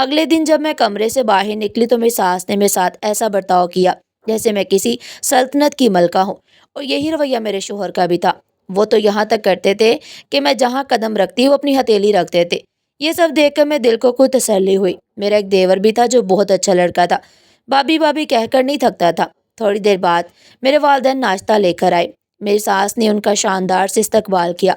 اگلے دن جب میں کمرے سے باہر نکلی تو میری ساس نے میرے ساتھ ایسا برتاؤ کیا جیسے میں کسی سلطنت کی ملکہ ہوں، اور یہی رویہ میرے شوہر کا بھی تھا۔ وہ تو یہاں تک کرتے تھے کہ میں جہاں قدم رکھتی وہ اپنی ہتھیلی رکھتے تھے۔ یہ سب دیکھ کر میں دل کو کوئی تسلی ہوئی۔ میرا ایک دیور بھی تھا جو بہت اچھا لڑکا تھا، بابی بابی کہہ کر نہیں تھکتا تھا۔ تھوڑی دیر بعد میرے والدین ناشتہ لے کر آئے۔ میری ساس نے ان کا شاندار سے استقبال کیا۔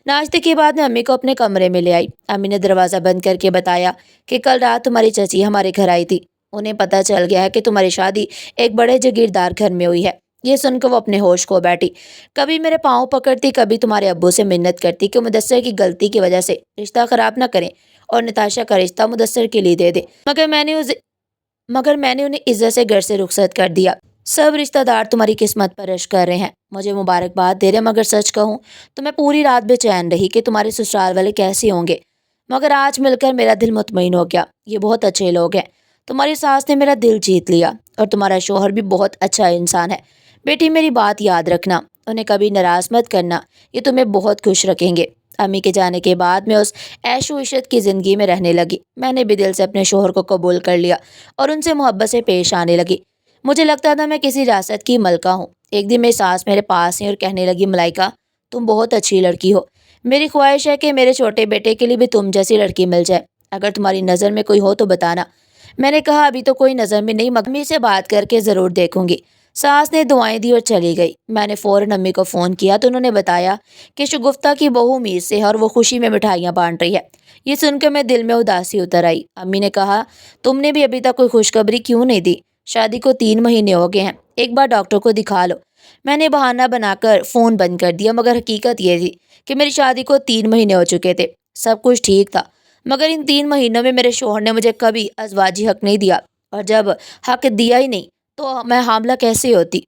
ناشتے کے بعد میں امی کو اپنے کمرے میں لے آئی۔ امی نے دروازہ بند کر کے بتایا کہ کل رات تمہاری چچی ہمارے گھر آئی تھی، انہیں پتہ چل گیا ہے کہ تمہاری شادی ایک بڑے جاگیردار گھر میں ہوئی ہے۔ یہ سن کر وہ اپنے ہوش کھو بیٹھی، کبھی میرے پاؤں پکڑتی، کبھی تمہارے ابو سے منت کرتی کہ مدثر کی غلطی کی وجہ سے رشتہ خراب نہ کریں اور نتاشا کا رشتہ مدثر کے لیے دے دیں، مگر میں نے انہیں عزت سے گھر سے رخصت کر دیا۔ سب رشتہ دار تمہاری قسمت پر رشک کر رہے ہیں، مجھے مبارکباد دے رہے، مگر سچ کہوں تو میں پوری رات بے چین رہی کہ تمہارے سسرال والے کیسے ہوں گے، مگر آج مل کر میرا دل مطمئن ہو گیا۔ یہ بہت اچھے لوگ ہیں، تمہاری ساس نے میرا دل جیت لیا، اور تمہارا شوہر بھی بہت اچھا انسان ہے۔ بیٹی میری بات یاد رکھنا، انہیں کبھی ناراض مت کرنا، یہ تمہیں بہت خوش رکھیں گے۔ امی کے جانے کے بعد میں اس عیش و عشرت کی زندگی میں رہنے لگی۔ میں نے بھی دل سے اپنے شوہر کو قبول کر لیا اور ان سے محبت سے پیش آنے لگی۔ مجھے لگتا تھا میں کسی ریاست کی ملکہ ہوں۔ ایک دن میری ساس میرے پاس ہیں اور کہنے لگی، ملائکہ تم بہت اچھی لڑکی ہو، میری خواہش ہے کہ میرے چھوٹے بیٹے کے لیے بھی تم جیسی لڑکی مل جائے، اگر تمہاری نظر میں کوئی ہو تو بتانا۔ میں نے کہا ابھی تو کوئی نظر میں نہیں، مگر امی سے بات کر کے ضرور دیکھوں گی۔ ساس نے دعائیں دی اور چلی گئی۔ میں نے فوراً امی کو فون کیا تو انہوں نے بتایا کہ شگفتہ کی بہو امید سے ہے اور وہ خوشی میں مٹھائیاں بانٹ رہی ہے۔ یہ سن کر میں دل میں اداسی اتر آئی۔ امی نے کہا، تم نے بھی ابھی تک کوئی خوشخبری کیوں نہیں دی؟ شادی کو 3 مہینے ہو گئے ہیں، ایک بار ڈاکٹر کو دکھا لو۔ میں نے بہانہ بنا کر فون بند کر دیا، مگر حقیقت یہ تھی کہ میری شادی کو 3 مہینے ہو چکے تھے۔ سب کچھ ٹھیک تھا، مگر ان 3 مہینوں میں میرے شوہر نے مجھے کبھی ازواجی حق نہیں دیا، اور جب حق دیا ہی نہیں تو میں حاملہ کیسے ہوتی؟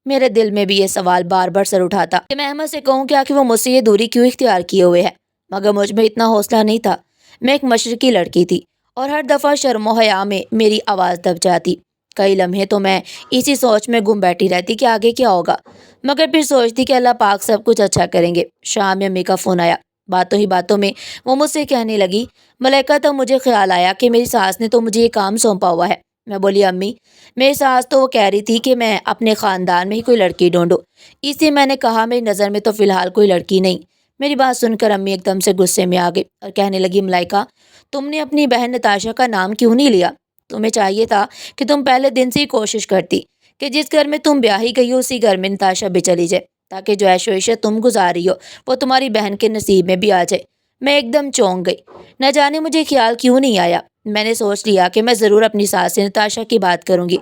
میرے دل میں بھی یہ سوال بار بار سر اٹھاتا کہ میں احمد سے کہوں کہ آخر وہ مجھ سے یہ دوری کیوں اختیار کیے ہوئے ہے، مگر مجھ میں اتنا حوصلہ نہیں تھا۔ میں ایک مشرقی لڑکی تھی اور ہر دفعہ شرم و حیا میں میری آواز دب جاتی۔ کئی لمحے تو میں اسی سوچ میں گم بیٹھی رہتی کہ آگے کیا ہوگا، مگر پھر سوچتی کہ اللہ پاک سب کچھ اچھا کریں گے۔ شام میں امی کا فون آیا۔ باتوں ہی باتوں میں وہ مجھ سے کہنے لگی، ملائکہ تب مجھے خیال آیا کہ میری ساس نے تو مجھے یہ کام سونپا ہوا ہے۔ میں بولی، امی میری ساس تو وہ کہہ رہی تھی کہ میں اپنے خاندان میں ہی کوئی لڑکی ڈھونڈوں، اس لیے میں نے کہا میری نظر میں تو فی الحال کوئی لڑکی نہیں۔ میری بات سن کر امی ایک دم سے غصے میں آ گئی اور کہنے لگی، ملائکہ تم نے اپنی بہن نتاشا کا نام کیوں نہیں لیا؟ تمہیں چاہیے تھا کہ تم پہلے دن سے ہی کوشش کرتی کہ جس گھر میں تم بیاہی گئی ہو اسی گھر میں نتاشا بھی چلی جائے، تاکہ جو عیش و عشرت تم گزاری ہو وہ تمہاری بہن کے نصیب میں بھی آ جائے۔ میں ایک دم چونک گئی، نہ جانے مجھے خیال کیوں نہیں آیا۔ میں نے سوچ لیا کہ میں ضرور اپنی ساس سے نتاشا کی بات کروں گی،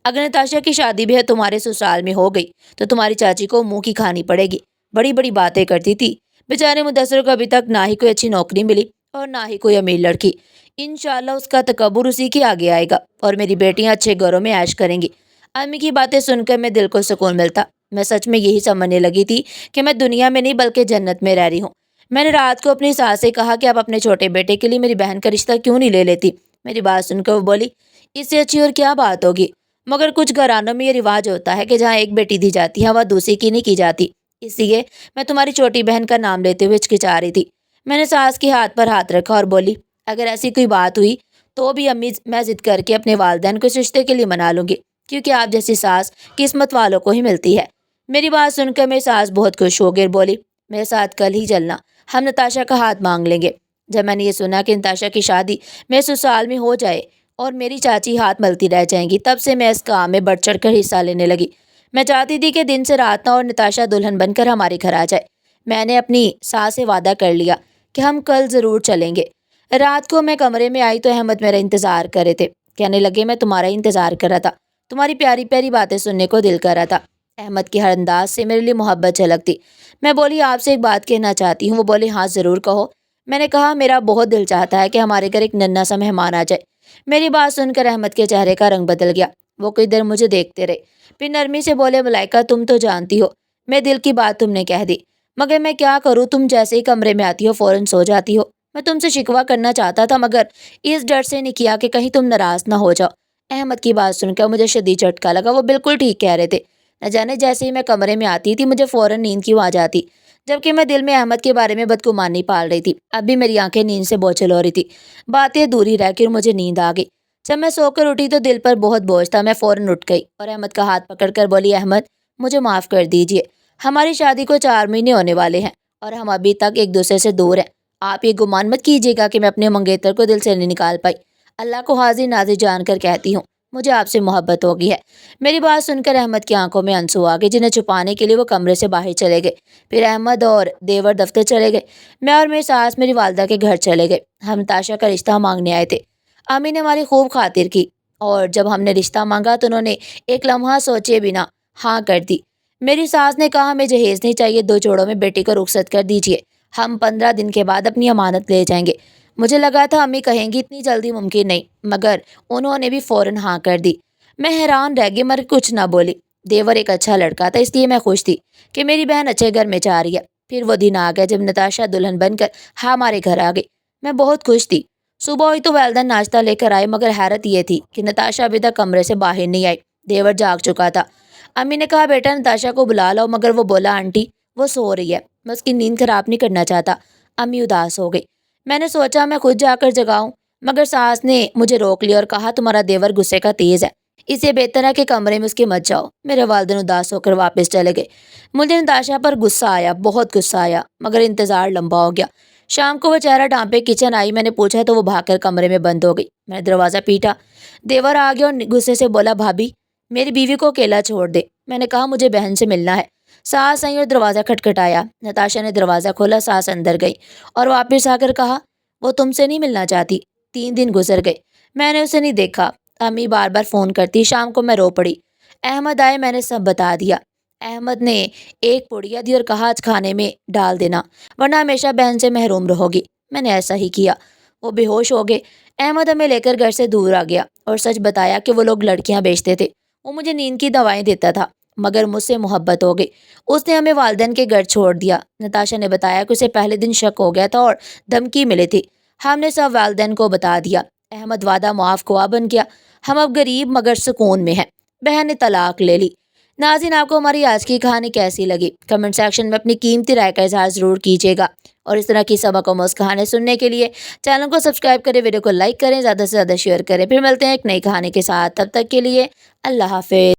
اگر نتاشا کی شادی بھی ہے تمہارے سسرال میں ہو گئی تو تمہاری چاچی کو منہ کی کھانی پڑے گی۔ بڑی بڑی باتیں کرتی تھی۔ بیچارے مدثر کو ابھی تک نہ ہی کوئی اچھی نوکری ملی اور نہ ہی کوئی امیر لڑکی۔ انشاءاللہ اس کا تکبر اسی کے آگے آئے گا اور میری بیٹیاں اچھے گھروں میں عیش کریں گی۔ امی کی باتیں سن کر میں دل کو سکون ملتا۔ میں سچ میں یہی سمجھنے لگی تھی کہ میں دنیا میں نہیں بلکہ جنت میں رہ رہی ہوں۔ میں نے رات کو اپنی ساس سے کہا کہ آپ اپنے چھوٹے بیٹے کے لیے میری بہن کا رشتہ کیوں نہیں لے لیتی؟ میری بات سن کر وہ بولی، اس سے اچھی اور کیا بات ہوگی، مگر کچھ گھرانوں میں یہ رواج ہوتا ہے کہ جہاں ایک بیٹی دی جاتی ہے وہاں دوسری کی نہیں کی جاتی، اس لیے میں تمہاری چھوٹی بہن کا نام لیتے ہوئے ہچکچا رہی تھی۔ میں نے ساس کے ہاتھ پر ہاتھ رکھا اور بولی، اگر ایسی کوئی بات ہوئی تو بھی امی میں ضد کر کے اپنے والدین کو اس رشتے کے لیے منا لوں گی، کیونکہ آپ جیسی ساس قسمت والوں کو ہی ملتی ہے۔ میری بات سن کر میری ساس بہت خوش ہو گئی اور بولی، میرے ساتھ کل ہی چلنا، ہم نتاشا کا ہاتھ مانگ لیں گے۔ جب میں نے یہ سنا کہ نتاشا کی شادی میرے سسرال میں ہو جائے اور میری چاچی ہاتھ ملتی رہ جائیں گی، تب سے میں اس کام میں بڑھ چڑھ کر حصہ لینے لگی۔ میں چاہتی تھی کہ دن سے رات نہ اور نتاشا دلہن بن کر ہمارے گھر آ جائے۔ میں نے اپنی ساس سے وعدہ کر لیا کہ ہم کل ضرور چلیں گے۔ رات کو میں کمرے میں آئی تو احمد میرا انتظار کر رہے تھے۔ کہنے لگے، میں تمہارا انتظار کر رہا تھا، تمہاری پیاری پیاری باتیں سننے کو دل کر رہا تھا۔ احمد کے ہر انداز سے میرے لیے محبت جھلکتی۔ میں بولی، آپ سے ایک بات کہنا چاہتی ہوں۔ وہ بولے، ہاں ضرور کہو۔ میں نے کہا، میرا بہت دل چاہتا ہے کہ ہمارے گھر ایک ننھا سا مہمان آ جائے۔ میری بات سن کر احمد کے چہرے کا رنگ بدل گیا۔ وہ کئی دیر مجھے دیکھتے رہے، پھر نرمی سے بولے، ملائکہ تم تو جانتی ہو میں دل کی بات تم نے کہہ دی، مگر میں کیا کروں، تم جیسے ہی کمرے میں آتی ہو فوراً سو جاتی ہو۔ میں تم سے شکوہ کرنا چاہتا تھا مگر اس ڈر سے نہیں کیا کہ کہیں تم ناراض نہ ہو جاؤ۔ احمد کی بات سن کر مجھے شدید جھٹکا لگا۔ وہ بالکل ٹھیک کہہ رہے تھے۔ نہ جانے جیسے ہی میں کمرے میں آتی تھی مجھے فوراً نیند کیوں آ جاتی، جبکہ میں دل میں احمد کے بارے میں بدگمانی پال رہی تھی۔ اب بھی میری آنکھیں نیند سے بوچھل ہو رہی تھی، باتیں ادھوری رہ گئی اور مجھے نیند آ گئی۔ جب میں سو کر اٹھی تو دل پر بہت بوجھ تھا۔ میں فوراً اٹھ گئی اور احمد کا ہاتھ پکڑ کر بولی، احمد مجھے معاف کر دیجیے، ہماری شادی کو 4 مہینے ہونے والے ہیں اور ہم ابھی تک ایک دوسرے سے دور ہیں۔ آپ یہ گمان مت کیجیے گا کہ میں اپنے منگیتر کو دل سے نہیں نکال پائی۔ اللہ کو حاضر ناظر جان کر کہتی ہوں، مجھے آپ سے محبت ہوگی ہے۔ میری بات سن کر احمد کی آنکھوں میں آنسو آ گئے، جنہیں چھپانے کے لیے وہ کمرے سے باہر چلے گئے۔ پھر احمد اور دیور دفتر چلے گئے۔ میں اور میری ساس میری والدہ کے گھر چلے گئے۔ ہم نتاشا کا رشتہ مانگنے آئے تھے۔ امی نے ہماری خوب خاطر کی اور جب ہم نے رشتہ مانگا تو انہوں نے ایک لمحہ سوچے بنا ہاں کر دی۔ میری ساس نے کہا، ہمیں جہیز نہیں چاہیے، 2 جوڑوں میں بیٹی کو رخصت کر دیجیے، ہم 15 دن کے بعد اپنی امانت لے جائیں گے۔ مجھے لگا تھا امی کہیں گی اتنی جلدی ممکن نہیں، مگر انہوں نے بھی فوراً ہاں کر دی۔ میں حیران رہ گئی مگر کچھ نہ بولی۔ دیور ایک اچھا لڑکا تھا، اس لیے میں خوش تھی کہ میری بہن اچھے گھر میں جا رہی ہے۔ پھر وہ دن آ گیا جب نتاشا دلہن بن کر ہمارے گھر آ گئی۔ میں بہت خوش تھی۔ صبح ہوئی تو والدہ ناشتہ لے کر آئے، مگر حیرت یہ تھی کہ نتاشا ابھی تک کمرے سے باہر نہیں آئی۔ دیور جاگ چکا تھا۔ امی نے کہا، بیٹا نتاشا کو بلا لاؤ، مگر وہ بولا، آنٹی وہ سو رہی ہے، میں اس کی نیند خراب نہیں کرنا چاہتا۔ امی اداس ہو گئی۔ میں نے سوچا میں خود جا کر جگاؤں، مگر ساس نے مجھے روک لیا اور کہا، تمہارا دیور غصے کا تیز ہے، اسے بہتر ہے کہ کمرے میں اس کے مت جاؤ۔ میرے والدین اداس ہو کر واپس چلے گئے۔ مجھے نتاشا پر غصہ آیا، بہت غصہ آیا، مگر انتظار لمبا ہو گیا۔ شام کو وہ چہرہ ڈھانپے کچن آئی، میں نے پوچھا تو وہ بھاگ کر کمرے میں بند ہو گئی۔ میں نے دروازہ پیٹا، دیور آ گیا اور غصے سے بولا، بھابھی میری بیوی کو اکیلا چھوڑ دے۔ میں نے کہا، مجھے بہن سے ملنا ہے۔ ساس آئی اور دروازہ کھٹکھٹایا۔ نتاشا نے دروازہ کھولا، ساس اندر گئی اور واپس آ کر کہا، وہ تم سے نہیں ملنا چاہتی۔ 3 دن گزر گئے، میں نے اسے نہیں دیکھا۔ امی بار بار فون کرتی، شام کو میں رو پڑی۔ احمد آئے، میں نے سب بتا دیا۔ احمد نے ایک پڑیا دی اور کہا، آج کھانے میں ڈال دینا ورنہ ہمیشہ بہن سے محروم رہو گی۔ میں نے ایسا ہی کیا۔ وہ بے ہوش ہو گئے۔ احمد ہمیں لے کر گھر سے دور آ گیا اور سچ بتایا کہ وہ لوگ لڑکیاں بیچتے تھے۔ وہ مجھے نیند کی دوائیں دیتا تھا، مگر مجھ سے محبت ہو گئی۔ اس نے ہمیں والدین کے گھر چھوڑ دیا۔ نتاشا نے بتایا کہ اسے پہلے دن شک ہو گیا تھا اور دھمکی ملی تھی۔ ہم نے سب والدین کو بتا دیا۔ احمد وعدہ معاف خواہ بن گیا۔ ہم اب غریب مگر سکون میں ہیں۔ بہن نے طلاق لے لی۔ ناظرین، آپ کو ہماری آج کی کہانی کیسی لگی؟ کمنٹ سیکشن میں اپنی قیمتی رائے کا اظہار ضرور کیجیے گا، اور اس طرح کی سبق آموز کہانیاں سننے کے لیے چینل کو سبسکرائب کریں، ویڈیو کو لائک کریں، زیادہ سے زیادہ شیئر کریں۔ پھر ملتے ہیں ایک نئی کہانی کے ساتھ، تب تک کے لیے اللہ حافظ۔